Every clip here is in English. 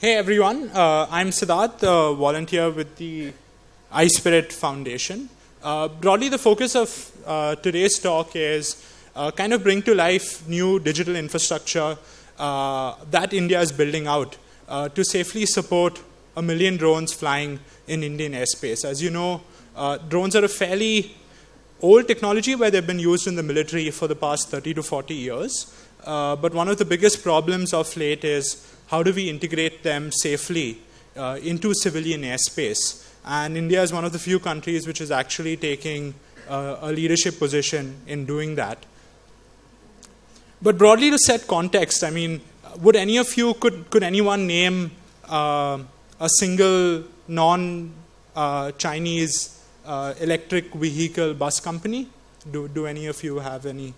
Hey everyone, I'm Siddharth, a volunteer with the iSPIRT Foundation. Broadly, the focus of today's talk is kind of bring to life new digital infrastructure that India is building out to safely support 1 million drones flying in Indian airspace. As you know, drones are a fairly old technology where they've been used in the military for the past 30 to 40 years. But one of the biggest problems of late is how do we integrate them safely into civilian airspace? And India is one of the few countries which is actually taking a leadership position in doing that. But broadly, to set context, I mean, would any of you, could anyone name a single non-Chinese electric vehicle bus company? Do any of you have any?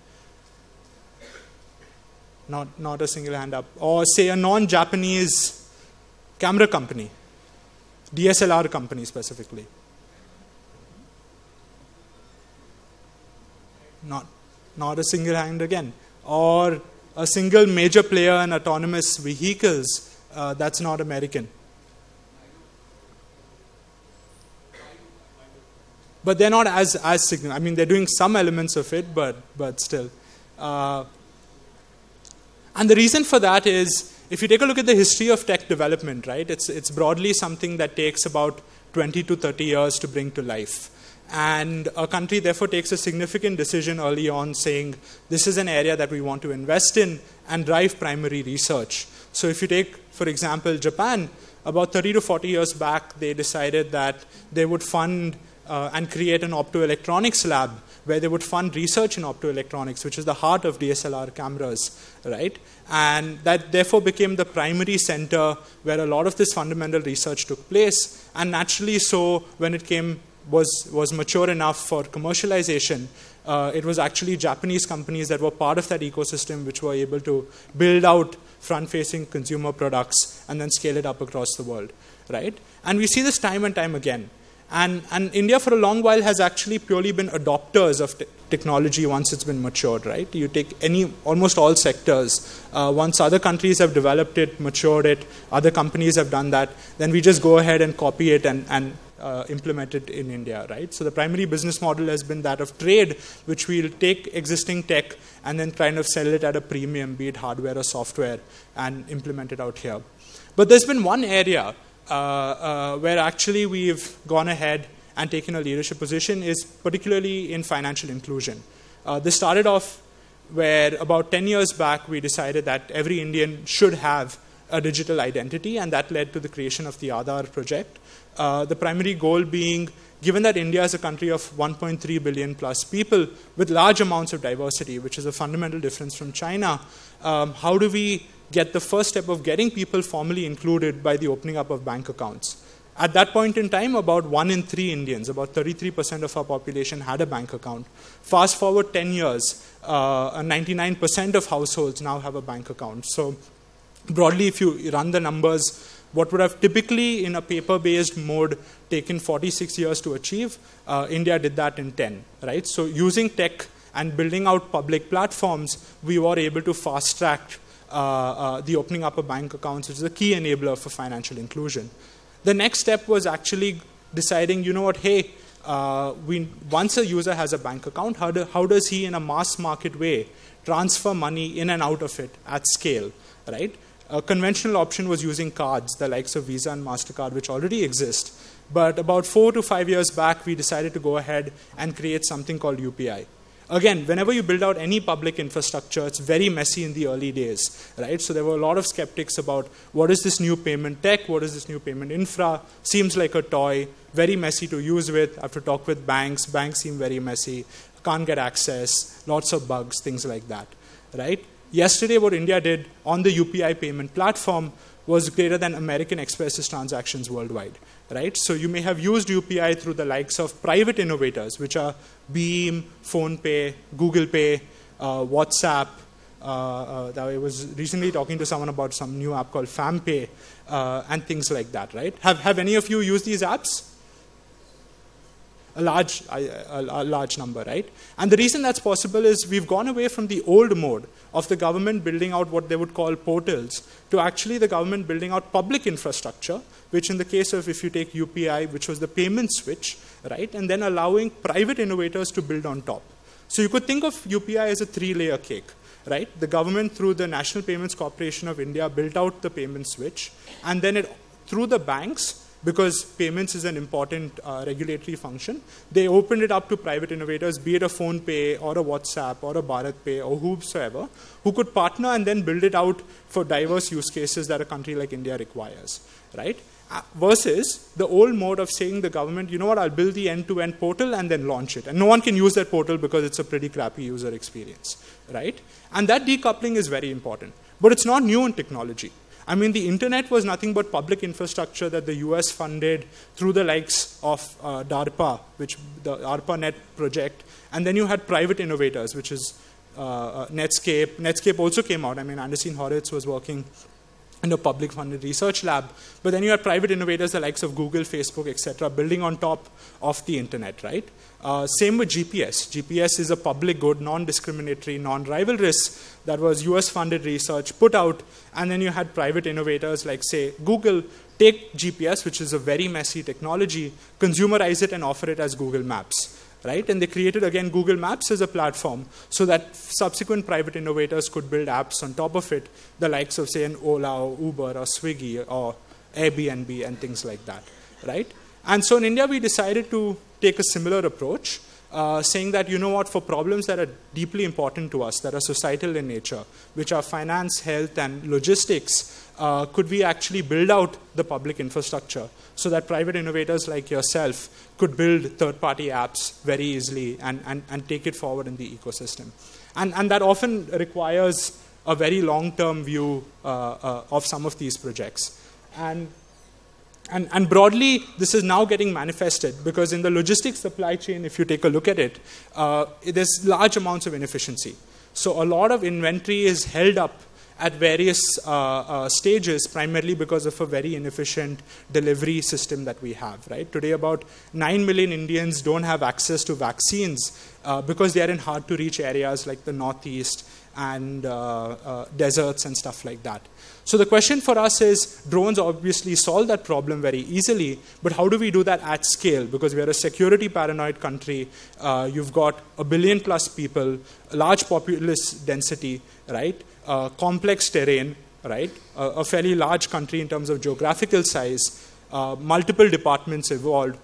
Not a single hand up. Or say a non-Japanese camera company, DSLR company specifically. Not a single hand again. Or a single major player in autonomous vehicles that's not American. But they're not as significant. I mean, they're doing some elements of it, but still. And the reason for that is, if you take a look at the history of tech development, right, it's broadly something that takes about 20 to 30 years to bring to life. And a country therefore takes a significant decision early on saying, this is an area that we want to invest in and drive primary research. So if you take, for example, Japan, about 30 to 40 years back, they decided that they would fund and create an optoelectronics lab where they would fund research in optoelectronics, which is the heart of DSLR cameras, right? And that therefore became the primary center where a lot of this fundamental research took place. And naturally so, when it was mature enough for commercialization, it was actually Japanese companies that were part of that ecosystem which were able to build out front-facing consumer products and then scale it up across the world, right? And we see this time and time again. And India for a long while has actually purely been adopters of technology once it's been matured, right? You take almost all sectors. Once other countries have developed it, matured it, other companies have done that, then we just go ahead and copy it and implement it in India, right? So the primary business model has been that of trade, which we'll take existing tech and then kind of sell it at a premium, be it hardware or software, and implement it out here. But there's been one area where actually we've gone ahead and taken a leadership position is particularly in financial inclusion. This started off where about 10 years back we decided that every Indian should have a digital identity, and that led to the creation of the Aadhaar project. The primary goal being, given that India is a country of 1.3 billion plus people with large amounts of diversity, which is a fundamental difference from China, how do we get the first step of getting people formally included by the opening up of bank accounts? At that point in time, about 1 in 3 Indians, about 33% of our population had a bank account. Fast forward 10 years, 99% of households now have a bank account. So broadly, if you run the numbers, what would have typically in a paper-based mode taken 46 years to achieve, India did that in 10, right? So using tech and building out public platforms, we were able to fast-track the opening up of bank accounts, which is a key enabler for financial inclusion. The next step was actually deciding, you know what, hey, once a user has a bank account, how does he in a mass market way transfer money in and out of it at scale, right? A conventional option was using cards, the likes of Visa and MasterCard, which already exist. But about 4 to 5 years back, we decided to go ahead and create something called UPI. Again, whenever you build out any public infrastructure, it's very messy in the early days, right? So there were a lot of skeptics about what is this new payment tech, what is this new payment infra, seems like a toy, very messy to use with, I have to talk with banks seem very messy, can't get access, lots of bugs, things like that, right? Yesterday, what India did on the UPI payment platform was greater than American Express's transactions worldwide, right? So you may have used UPI through the likes of private innovators, which are Beam, PhonePe, Google Pay, WhatsApp. I was recently talking to someone about some new app called FamPay, and things like that, right? Have any of you used these apps? a large number, right? And the reason that's possible is we've gone away from the old mode of the government building out what they would call portals to actually the government building out public infrastructure, which in the case of, if you take UPI, which was the payment switch, right? And then allowing private innovators to build on top. So you could think of UPI as a 3-layer cake, right? The government, through the National Payments Corporation of India, built out the payment switch, and then through the banks, because payments is an important regulatory function, they opened it up to private innovators, be it a PhonePe or a WhatsApp or a BharatPay or whosoever, who could partner and then build it out for diverse use cases that a country like India requires, right? Versus the old mode of saying the government, you know what, I'll build the end-to-end portal and then launch it. And no one can use that portal because it's a pretty crappy user experience, right? And that decoupling is very important. But it's not new in technology. I mean, the internet was nothing but public infrastructure that the US funded through the likes of DARPA, which the ARPANET project. And then you had private innovators, which is Netscape. Netscape also came out. I mean, Anderson Horowitz was working in a public funded research lab. But then you had private innovators, the likes of Google, Facebook, etc., building on top of the internet, right? Same with GPS. GPS is a public good, non-discriminatory, non-rivalrous, that was US-funded research put out, and then you had private innovators like, say, Google take GPS, which is a very messy technology, consumerize it and offer it as Google Maps, right? And they created, again, Google Maps as a platform so that subsequent private innovators could build apps on top of it, the likes of, say, an Ola or Uber or Swiggy or Airbnb and things like that, right? And so in India, we decided to take a similar approach, saying that, you know what, for problems that are deeply important to us, that are societal in nature, which are finance, health, and logistics, could we actually build out the public infrastructure so that private innovators like yourself could build third-party apps very easily and take it forward in the ecosystem. And that often requires a very long-term view of some of these projects. And broadly, this is now getting manifested because in the logistics supply chain, if you take a look at it, there's large amounts of inefficiency. So a lot of inventory is held up at various stages, primarily because of a very inefficient delivery system that we have, right? Today, about 9 million Indians don't have access to vaccines because they are in hard-to-reach areas like the Northeast and deserts and stuff like that. So the question for us is, drones obviously solve that problem very easily, but how do we do that at scale? Because we are a security paranoid country. You've got 1 billion plus people, a large populous density, right? Complex terrain, right? A fairly large country in terms of geographical size, multiple departments involved.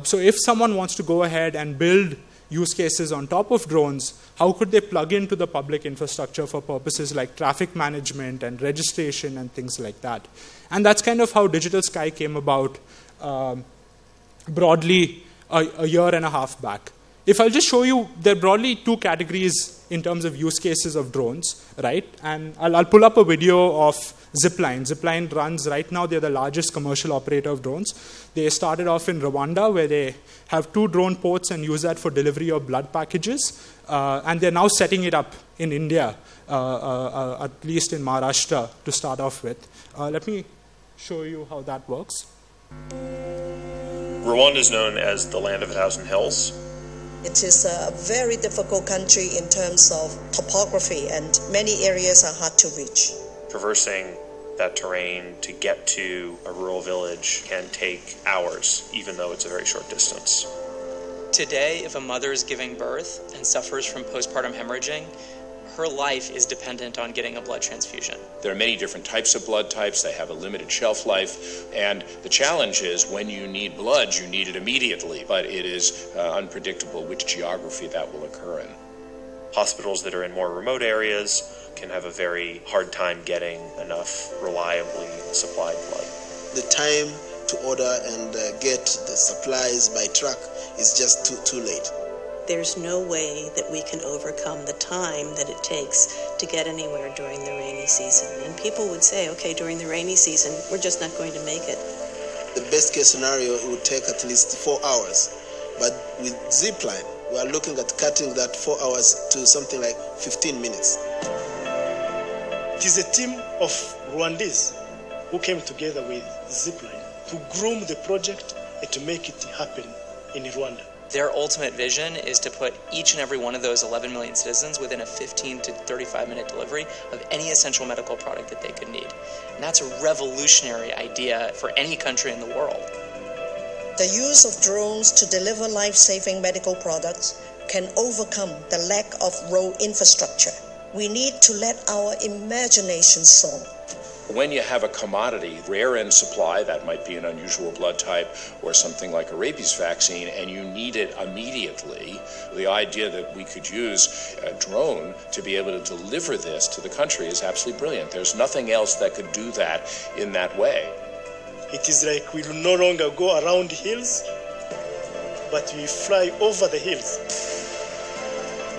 So if someone wants to go ahead and build use cases on top of drones, how could they plug into the public infrastructure for purposes like traffic management and registration and things like that? And that's kind of how Digital Sky came about broadly a year and a half back. If I'll just show you, there are broadly 2 categories in terms of use cases of drones, right? And I'll pull up a video of Zipline. Zipline runs, right now, they're the largest commercial operator of drones. They started off in Rwanda, where they have 2 drone ports and use that for delivery of blood packages. And they're now setting it up in India, at least in Maharashtra, to start off with. Let me show you how that works. Rwanda is known as the land of 1,000 hills. It is a very difficult country in terms of topography, and many areas are hard to reach. Traversing that terrain to get to a rural village can take hours, even though it's a very short distance. Today, if a mother is giving birth and suffers from postpartum hemorrhaging, her life is dependent on getting a blood transfusion. There are many different types of blood types. They have a limited shelf life. And the challenge is when you need blood, you need it immediately. But it is unpredictable which geography that will occur in. Hospitals that are in more remote areas can have a very hard time getting enough reliably supplied blood. The time to order and get the supplies by truck is just too late. There's no way that we can overcome the time that it takes to get anywhere during the rainy season. And people would say, okay, during the rainy season, we're just not going to make it. The best case scenario, it would take at least 4 hours. But with Zipline, we are looking at cutting that 4 hours to something like 15 minutes. It is a team of Rwandese who came together with Zipline to groom the project and to make it happen in Rwanda. Their ultimate vision is to put each and every one of those 11 million citizens within a 15 to 35-minute delivery of any essential medical product that they could need. And that's a revolutionary idea for any country in the world. The use of drones to deliver life-saving medical products can overcome the lack of road infrastructure. We need to let our imagination soar. When you have a commodity, rare in supply, that might be an unusual blood type or something like a rabies vaccine, and you need it immediately, the idea that we could use a drone to be able to deliver this to the country is absolutely brilliant. There's nothing else that could do that in that way. It is like we will no longer go around hills, but we fly over the hills.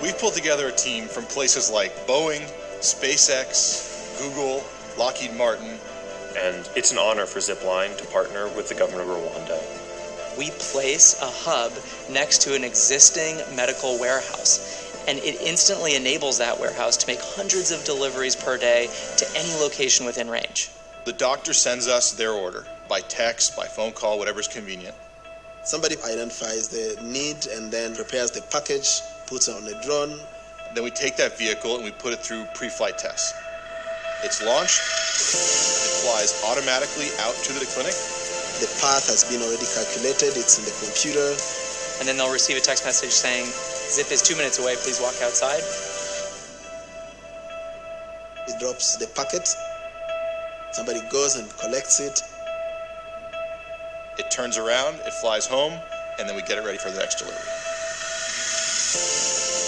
We've pulled together a team from places like Boeing, SpaceX, Google, Lockheed Martin. And it's an honor for Zipline to partner with the government of Rwanda. We place a hub next to an existing medical warehouse, and it instantly enables that warehouse to make hundreds of deliveries per day to any location within range. The doctor sends us their order by text, by phone call, whatever's convenient. Somebody identifies the need and then prepares the package, puts it on a drone. Then we take that vehicle and we put it through pre-flight tests. It's launched, it flies automatically out to the clinic. The path has been already calculated, it's in the computer. And then they'll receive a text message saying, "Zip is 2 minutes away, please walk outside." It drops the packet, somebody goes and collects it. It turns around, it flies home, and then we get it ready for the next delivery.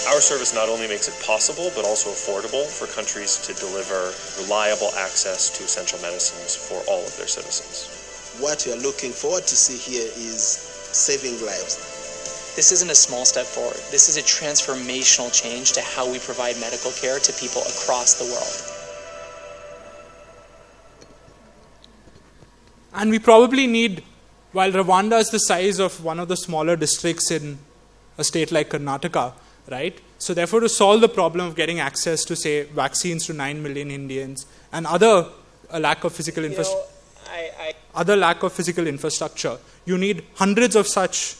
Our service not only makes it possible, but also affordable for countries to deliver reliable access to essential medicines for all of their citizens. What we are looking forward to see here is saving lives. This isn't a small step forward. This is a transformational change to how we provide medical care to people across the world. And we probably need, while Rwanda is the size of one of the smaller districts in a state like Karnataka, right? So therefore, to solve the problem of getting access to, say, vaccines to 9 million Indians and other lack of physical infrastructure, you need hundreds of such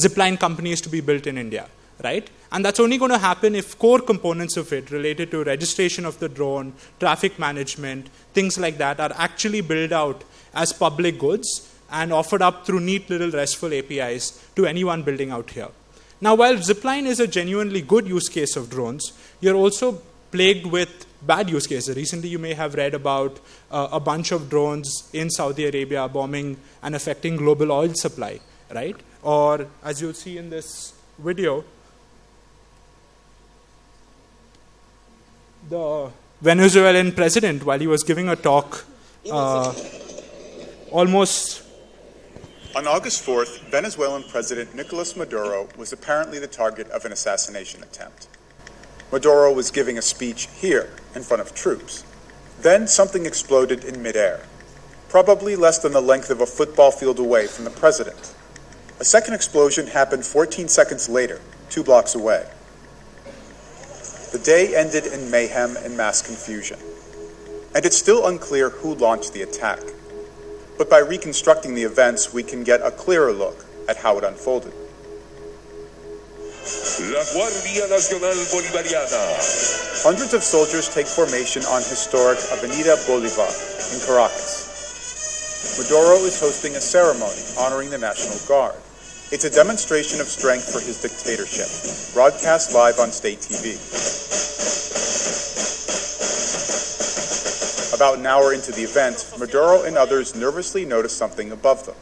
zipline companies to be built in India, right? And that's only going to happen if core components of it related to registration of the drone, traffic management, things like that are actually built out as public goods and offered up through neat little RESTful APIs to anyone building out here. Now, while zipline is a genuinely good use case of drones, you're also plagued with bad use cases. Recently, you may have read about a bunch of drones in Saudi Arabia bombing and affecting global oil supply, right? Or, as you'll see in this video, the Venezuelan president, while he was giving a talk, almost... On August 4th, Venezuelan President Nicolas Maduro was apparently the target of an assassination attempt. Maduro was giving a speech here, in front of troops. Then something exploded in midair, probably less than the length of a football field away from the president. A second explosion happened 14 seconds later, 2 blocks away. The day ended in mayhem and mass confusion. And it's still unclear who launched the attack. But by reconstructing the events, we can get a clearer look at how it unfolded. La Guardia Nacional Bolivariana. Hundreds of soldiers take formation on historic Avenida Bolivar in Caracas. Maduro is hosting a ceremony honoring the National Guard. It's a demonstration of strength for his dictatorship, broadcast live on state TV. About an hour into the event, Maduro and others nervously notice something above them.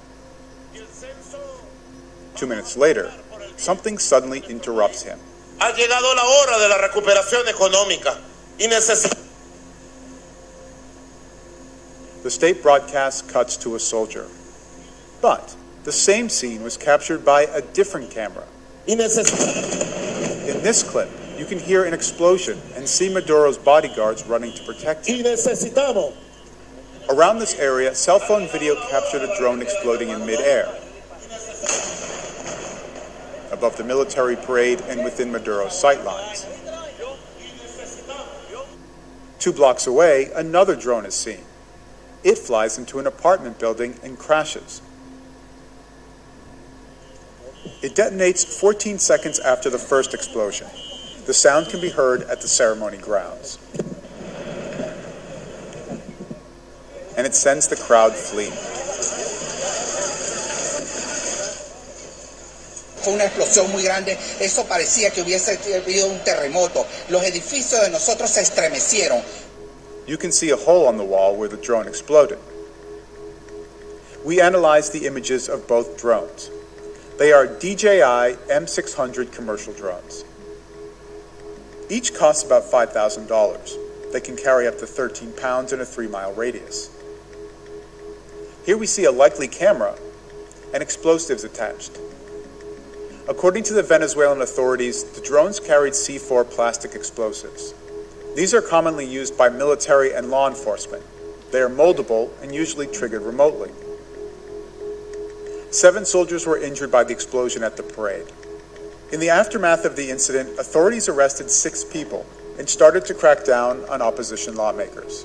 2 minutes later, something suddenly interrupts him. Ha llegado la hora de la recuperación económica y The state broadcast cuts to a soldier. But the same scene was captured by a different camera. In this clip, you can hear an explosion and see Maduro's bodyguards running to protect him. Around this area, cell phone video captured a drone exploding in midair. Above the military parade and within Maduro's sightlines. 2 blocks away, another drone is seen. It flies into an apartment building and crashes. It detonates 14 seconds after the first explosion. The sound can be heard at the ceremony grounds. And it sends the crowd fleeing. Fue una explosión muy grande, eso parecía que hubiese habido un terremoto. Los edificios de nosotros se estremecieron. You can see a hole on the wall where the drone exploded. We analyzed the images of both drones. They are DJI M600 commercial drones. Each costs about $5,000. They can carry up to 13 pounds in a 3-mile radius. Here we see a likely camera and explosives attached. According to the Venezuelan authorities, the drones carried C4 plastic explosives. These are commonly used by military and law enforcement. They are moldable and usually triggered remotely. 7 soldiers were injured by the explosion at the parade. In the aftermath of the incident, authorities arrested 6 people and started to crack down on opposition lawmakers.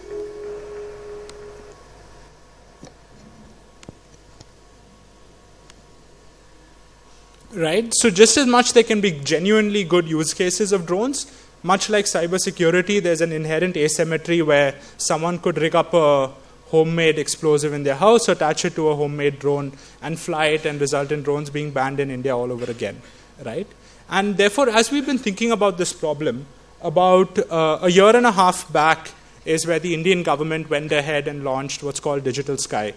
Right? So just as much there can be genuinely good use cases of drones, much like cybersecurity, there's an inherent asymmetry where someone could rig up a homemade explosive in their house, attach it to a homemade drone, and fly it, and result in drones being banned in India all over again. Right? And therefore, as we've been thinking about this problem, about a year and a half back is where the Indian government went ahead and launched what's called Digital Sky.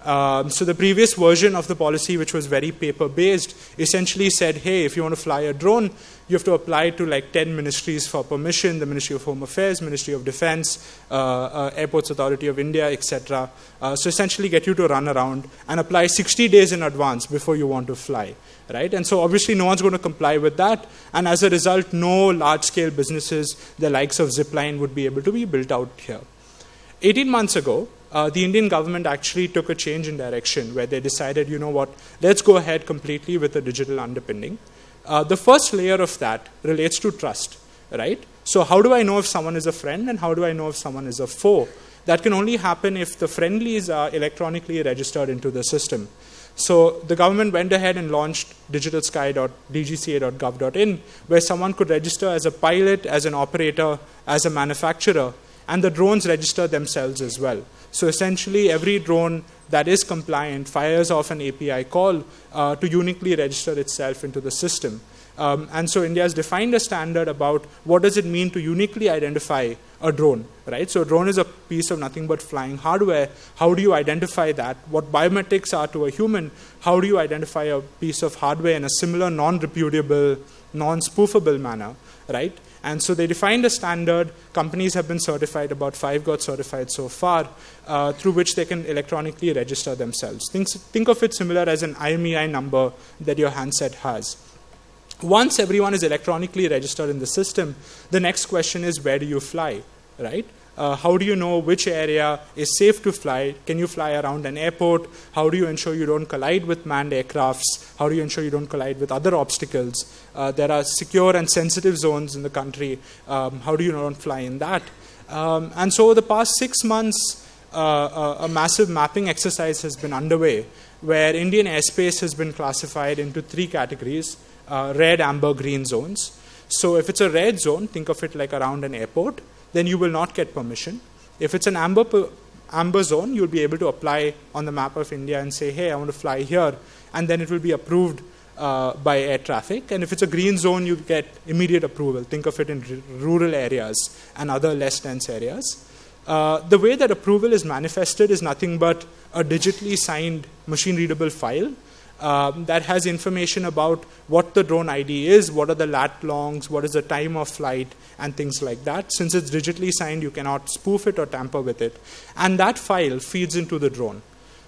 So the previous version of the policy, which was very paper-based, essentially said, hey, if you want to fly a drone, you have to apply to like 10 ministries for permission, the Ministry of Home Affairs, Ministry of Defense, Airports Authority of India, etc. So essentially get you to run around and apply 60 days in advance before you want to fly. Right? And so obviously no one's going to comply with that. And as a result, no large-scale businesses, the likes of Zipline, would be able to be built out here. 18 months ago, the Indian government actually took a change in direction where they decided, you know what, let's go ahead completely with a digital underpinning. The first layer of that relates to trust, right? So how do I know if someone is a friend and how do I know if someone is a foe? That can only happen if the friendlies are electronically registered into the system. So the government went ahead and launched digitalsky.dgca.gov.in, where someone could register as a pilot, as an operator, as a manufacturer, and the drones register themselves as well. So essentially, every drone that is compliant fires off an API call to uniquely register itself into the system. And so India has defined a standard about what does it mean to uniquely identify a drone, right? So a drone is a piece of nothing but flying hardware. How do you identify that? What biometrics are to a human? How do you identify a piece of hardware in a similar non-repudiable, non-spoofable manner, right? And so they defined a standard. Companies have been certified. About 5 got certified so far, through which they can electronically register themselves. Think of it similar as an IMEI number that your handset has. Once everyone is electronically registered in the system, the next question is, where do you fly, right? How do you know which area is safe to fly? Can you fly around an airport? How do you ensure you don't collide with manned aircrafts? How do you ensure you don't collide with other obstacles? There are secure and sensitive zones in the country. How do you not fly in that? And so over the past 6 months, a massive mapping exercise has been underway, where Indian airspace has been classified into 3 categories, red, amber, green zones. So if it's a red zone, think of it like around an airport, then you will not get permission. If it's an amber zone, you'll be able to apply on the map of India and say, hey, I want to fly here, and then it will be approved by air traffic. And if it's a green zone, you get immediate approval. Think of it in rural areas and other less dense areas. The way that approval is manifested is nothing but a digitally signed machine-readable file that has information about what the drone ID is, what are the lat longs, what is the time of flight, and things like that. Since it's digitally signed, you cannot spoof it or tamper with it. And that file feeds into the drone.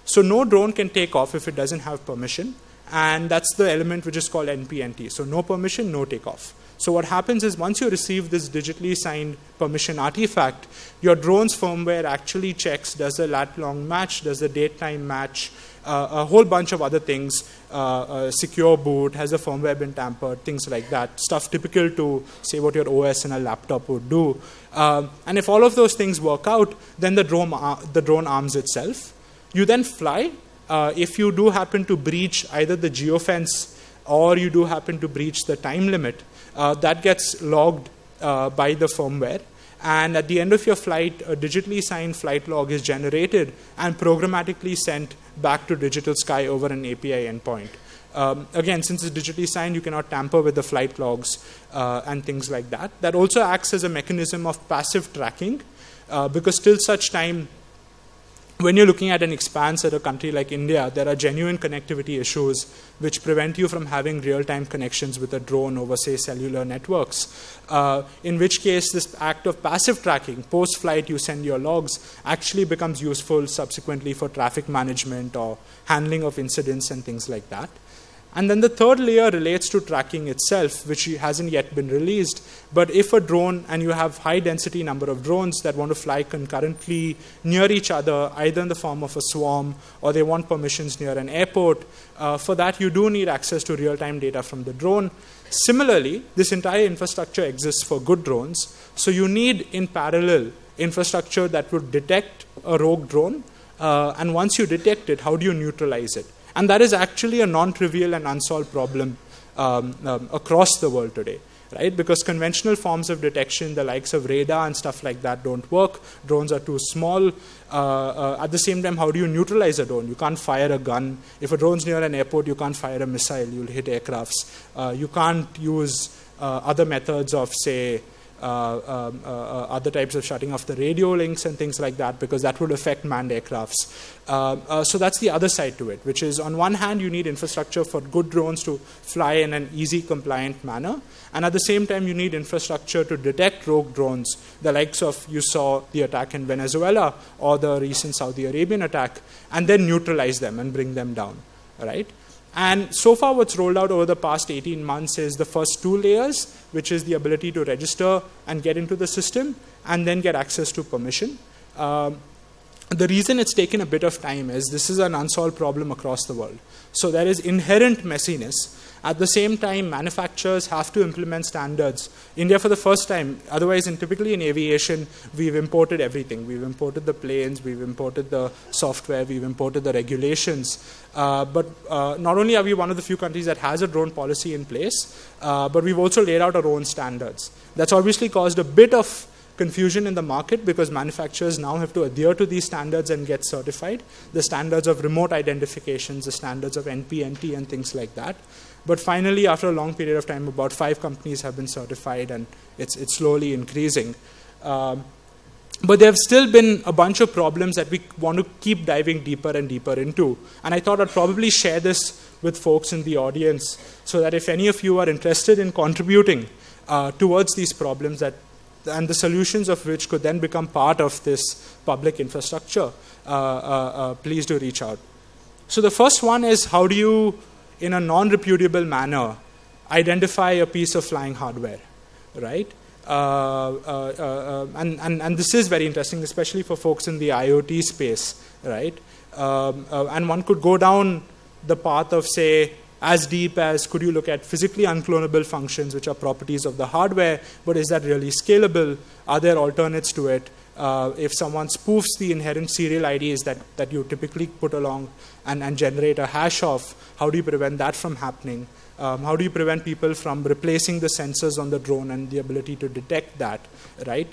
So no drone can take off if it doesn't have permission. And that's the element which is called NPNT. So no permission, no takeoff. So what happens is once you receive this digitally signed permission artifact, your drone's firmware actually checks, does the lat long match, does the date time match, a whole bunch of other things, secure boot, has the firmware been tampered, things like that, stuff typical to say what your OS in a laptop would do. And if all of those things work out, then the drone arms itself. You then fly. If you do happen to breach either the geofence or you do happen to breach the time limit, that gets logged by the firmware. And at the end of your flight, a digitally signed flight log is generated and programmatically sent back to Digital Sky over an API endpoint. Again, since it's digitally signed, you cannot tamper with the flight logs and things like that. That also acts as a mechanism of passive tracking, because till such time, when you're looking at an expanse at a country like India, there are genuine connectivity issues which prevent you from having real-time connections with a drone over, say, cellular networks. In which case, this act of passive tracking, post-flight you send your logs, actually becomes useful subsequently for traffic management or handling of incidents and things like that. And then the third layer relates to tracking itself, which hasn't yet been released. But if a drone, and you have high density number of drones that want to fly concurrently near each other, either in the form of a swarm, or they want permissions near an airport, for that you do need access to real-time data from the drone. Similarly, this entire infrastructure exists for good drones. So you need, in parallel, infrastructure that would detect a rogue drone. And once you detect it, how do you neutralize it? And that is actually a non-trivial and unsolved problem across the world today, right? Because conventional forms of detection, the likes of radar and stuff like that, don't work. Drones are too small. At the same time, how do you neutralize a drone? You can't fire a gun. If a drone's near an airport, you can't fire a missile. You'll hit aircrafts. You can't use other methods of, say, other types of shutting off the radio links and things like that, because that would affect manned aircrafts. So that's the other side to it, which is, on one hand, you need infrastructure for good drones to fly in an easy, compliant manner. And at the same time, you need infrastructure to detect rogue drones, the likes of, you saw the attack in Venezuela or the recent Saudi Arabian attack, and then neutralize them and bring them down, right? And so far, what's rolled out over the past 18 months is the first two layers, which is the ability to register and get into the system, and then get access to permission. The reason it's taken a bit of time is this is an unsolved problem across the world. So there is inherent messiness. At the same time, manufacturers have to implement standards. India, for the first time, otherwise, typically in aviation, we've imported everything. We've imported the planes, we've imported the software, we've imported the regulations. But not only are we one of the few countries that has a drone policy in place, but we've also laid out our own standards. That's obviously caused a bit of confusion in the market, because manufacturers now have to adhere to these standards and get certified. The standards of remote identifications, the standards of NPNT and things like that. But finally, after a long period of time, about 5 companies have been certified, and it's slowly increasing. But there have still been a bunch of problems that we want to keep diving deeper and deeper into. And I thought I'd probably share this with folks in the audience, so that if any of you are interested in contributing towards these problems, and the solutions of which could then become part of this public infrastructure, please do reach out. So the first one is, how do you, in a non-repudiable manner, identify a piece of flying hardware, right? And this is very interesting, especially for folks in the IoT space, right? And one could go down the path of, say, as deep as, could you look at physically unclonable functions, which are properties of the hardware, but is that really scalable? Are there alternates to it? If someone spoofs the inherent serial IDs that you typically put along and generate a hash of, how do you prevent that from happening? How do you prevent people from replacing the sensors on the drone and the ability to detect that, right?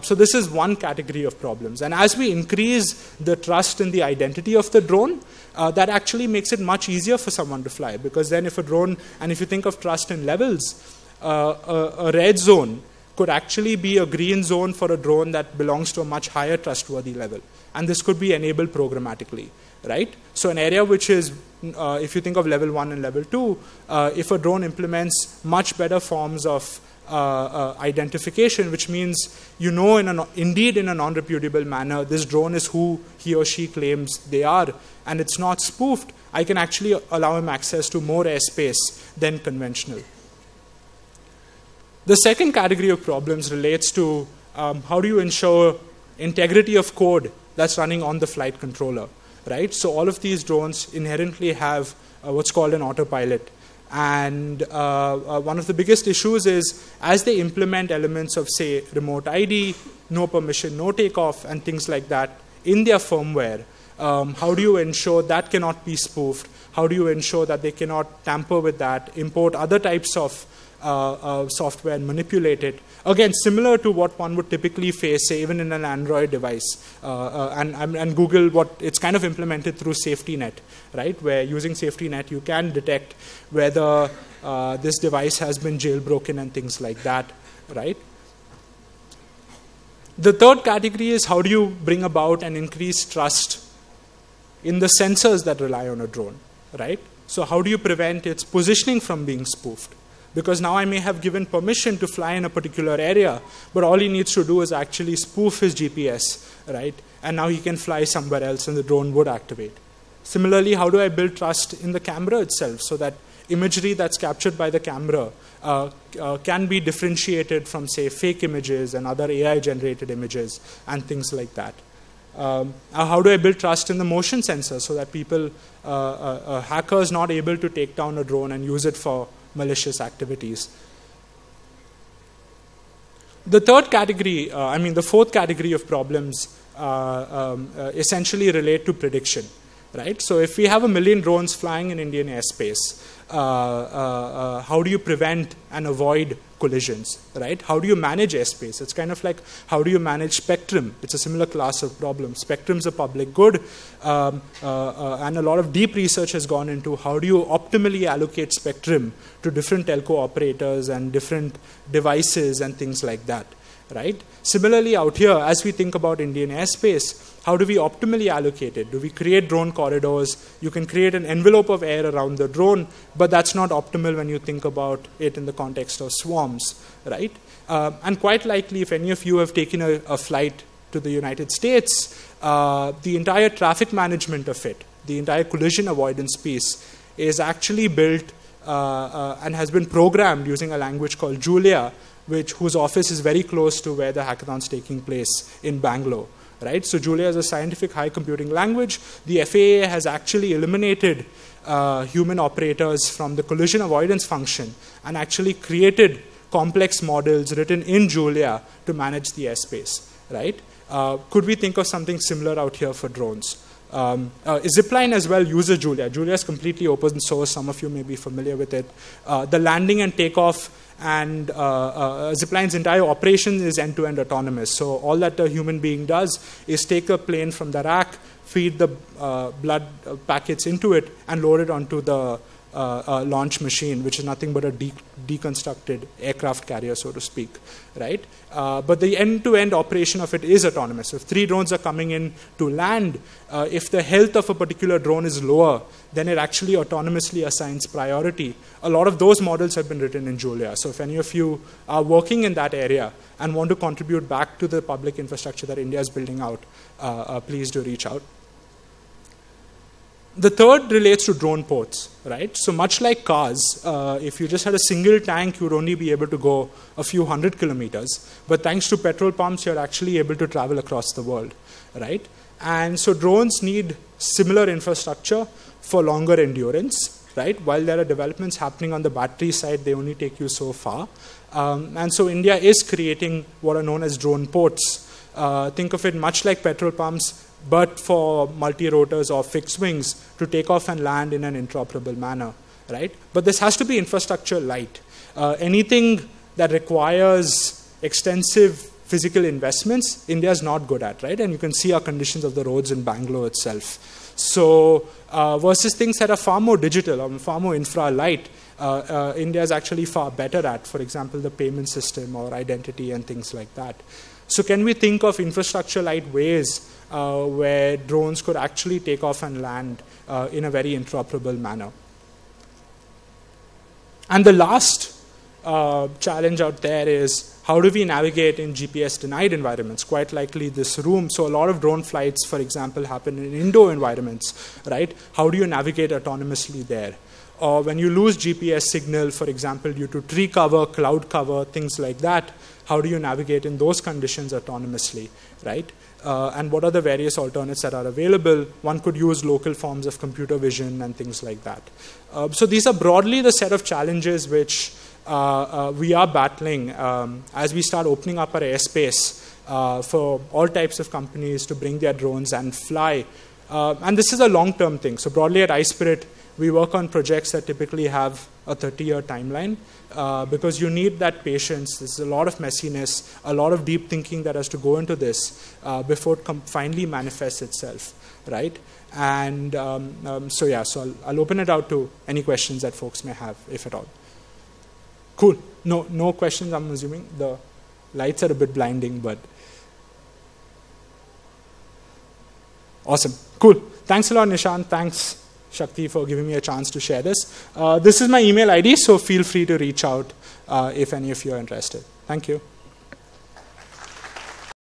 So this is one category of problems. And as we increase the trust in the identity of the drone, that actually makes it much easier for someone to fly. Because then if a drone, and if you think of trust in levels, a red zone could actually be a green zone for a drone that belongs to a much higher trustworthy level. And this could be enabled programmatically, right? So an area which is, if you think of level 1 and level 2, if a drone implements much better forms of identification, which means you know indeed in a non-repudiable manner, this drone is who he or she claims they are, and it's not spoofed, I can actually allow him access to more airspace than conventional. The second category of problems relates to how do you ensure integrity of code that's running on the flight controller, right? So all of these drones inherently have what's called an autopilot. And one of the biggest issues is, as they implement elements of, say, remote ID, no permission, no takeoff, and things like that in their firmware, How do you ensure that cannot be spoofed? How do you ensure that they cannot tamper with that, import other types of software and manipulate it? Again, similar to what one would typically face, say, even in an Android device. And Google, it's kind of implemented through safety net, right? Where using safety net, you can detect whether this device has been jailbroken and things like that, right? The third category is how do you bring about and increase trust in the sensors that rely on a drone, right? So how do you prevent its positioning from being spoofed? Because now I may have given permission to fly in a particular area, but all he needs to do is actually spoof his GPS, right? And now he can fly somewhere else and the drone would activate. Similarly, how do I build trust in the camera itself so that imagery that's captured by the camera can be differentiated from, say, fake images and other AI-generated images and things like that? How do I build trust in the motion sensor so that people, hackers not able to take down a drone and use it for malicious activities? The third category, the fourth category of problems essentially relate to prediction, right? So if we have 1 million drones flying in Indian airspace, how do you prevent and avoid collisions, right? How do you manage airspace? It's kind of like how do you manage spectrum? It's a similar class of problem. Spectrum's a public good, and a lot of deep research has gone into how do you optimally allocate spectrum to different telco operators and different devices and things like that, right? Similarly, out here, as we think about Indian airspace, how do we optimally allocate it? Do we create drone corridors? You can create an envelope of air around the drone, but that's not optimal when you think about it in the context of swarms, right? And quite likely, if any of you have taken a flight to the United States, the entire traffic management of it, the entire collision avoidance piece is actually built and has been programmed using a language called Julia, whose office is very close to where the hackathon's taking place in Bangalore. Right? So Julia is a scientific high computing language. The FAA has actually eliminated human operators from the collision avoidance function and actually created complex models written in Julia to manage the airspace. Right? Could we think of something similar out here for drones? Zipline as well uses Julia. Julia is completely open source. Some of you may be familiar with it. The landing and takeoff and Zipline's entire operation is end-to-end autonomous. So all that a human being does is take a plane from the rack, feed the blood packets into it, and load it onto the launch machine, which is nothing but a deconstructed aircraft carrier, so to speak, right? But the end-to-end operation of it is autonomous. If 3 drones are coming in to land, if the health of a particular drone is lower, then it actually autonomously assigns priority. A lot of those models have been written in Julia. So if any of you are working in that area and want to contribute back to the public infrastructure that India is building out, please do reach out. The third relates to drone ports, right? So much like cars, if you just had a single tank, you would only be able to go a few 100 kilometers. But thanks to petrol pumps, you're actually able to travel across the world, right? And so drones need similar infrastructure for longer endurance, right? While there are developments happening on the battery side, they only take you so far. And so India is creating what are known as drone ports. Think of it much like petrol pumps, but for multi-rotors or fixed wings to take off and land in an interoperable manner, right? But this has to be infrastructure light. Anything that requires extensive physical investments, India is not good at, right? And you can see our conditions of the roads in Bangalore itself. So versus things that are far more digital or far more infra light, India is actually far better at, for example, the payment system or identity and things like that. So can we think of infrastructure light ways where drones could actually take off and land in a very interoperable manner? And the last challenge out there is how do we navigate in GPS denied environments? Quite likely this room. So a lot of drone flights, for example, happen in indoor environments, right? How do you navigate autonomously there? Or when you lose GPS signal, for example, due to tree cover, cloud cover, things like that, how do you navigate in those conditions autonomously, right? And what are the various alternates that are available? One could use local forms of computer vision and things like that. So these are broadly the set of challenges which we are battling as we start opening up our airspace for all types of companies to bring their drones and fly And this is a long-term thing. So broadly at iSPIRT, we work on projects that typically have a 30-year timeline because you need that patience. There's a lot of messiness, a lot of deep thinking that has to go into this before it finally manifests itself, right? And so yeah, so I'll open it out to any questions that folks may have, if at all. Cool. No questions, I'm assuming. The lights are a bit blinding, but awesome. Cool. Thanks a lot, Nishant. Thanks, Shakti, for giving me a chance to share this. This is my email ID, so feel free to reach out if any of you are interested. Thank you.